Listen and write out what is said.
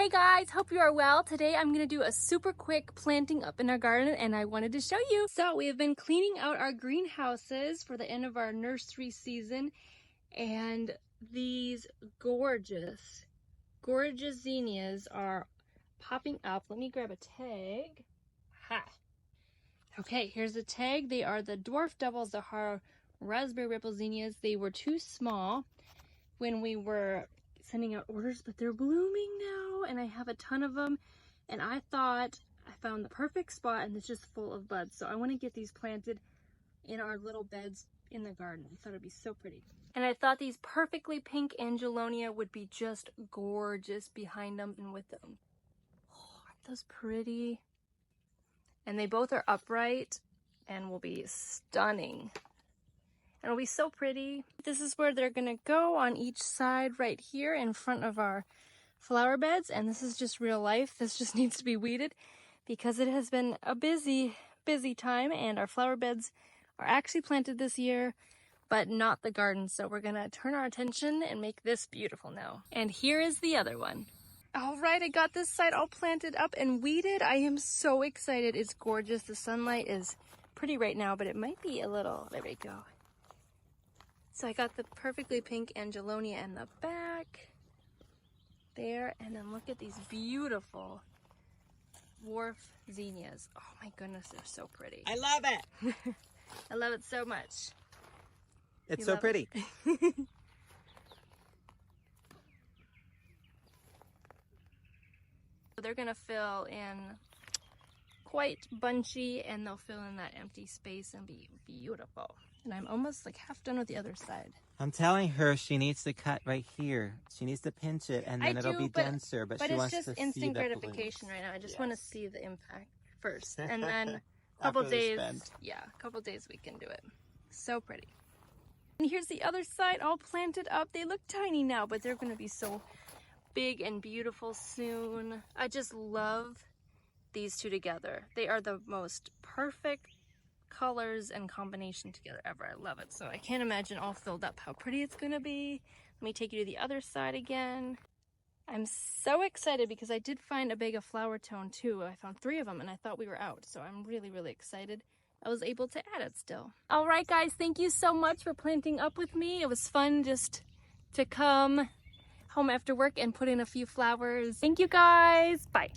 Hey guys, hope you are well. Today I'm going to do a super quick planting up in our garden and I wanted to show you. So we have been cleaning out our greenhouses for the end of our nursery season, and these gorgeous zinnias are popping up. Let me grab a tag. Ha! Okay, here's the tag. They are the Dwarf Double Zahara Zinnias. They were too small when we were sending out orders, but they're blooming now and I have a ton of them, and I thought I found the perfect spot and it's just full of buds. So I want to get these planted in our little beds in the garden. I thought it'd be so pretty. And I thought these Perfectly Pink Angelonia would be just gorgeous behind them and with them. Oh, aren't those pretty? And they both are upright and will be stunning. And it'll be so pretty. This is where they're gonna go on each side right here in front of our flower beds. And this is just real life. This just needs to be weeded because it has been a busy time, and our flower beds are actually planted this year, but not the garden. So we're gonna turn our attention and make this beautiful now. And here is the other one. All right, I got this side all planted up and weeded. I am so excited. It's gorgeous. The sunlight is pretty right now, but it might be a little, there we go. So I got the Perfectly Pink Angelonia in the back there, and then look at these beautiful Dwarf Zinnias. Oh my goodness, they're so pretty. I love it. I love it so much. It's so pretty. They're gonna fill in quite bunchy, and they'll fill in that empty space and be beautiful. And I'm almost like half done with the other side. I'm telling her she needs to cut right here. She needs to pinch it, and then it'll be denser. But she wants to see the it's just instant gratification right now. I just want to see the impact first, and then a couple days. Yeah, a couple days we can do it. So pretty. And here's the other side, all planted up. They look tiny now, but they're going to be so big and beautiful soon. I just love these two together. They are the most perfect colors and combination together ever. I love it. So I can't imagine all filled up how pretty it's gonna be. Let me take you to the other side again. I'm so excited because I did find a bag of flower tone too. I found 3 of them and I thought we were out. So I'm really excited I was able to add it still. All right guys, thank you so much for planting up with me. It was fun just to come home after work and put in a few flowers. Thank you guys. Bye.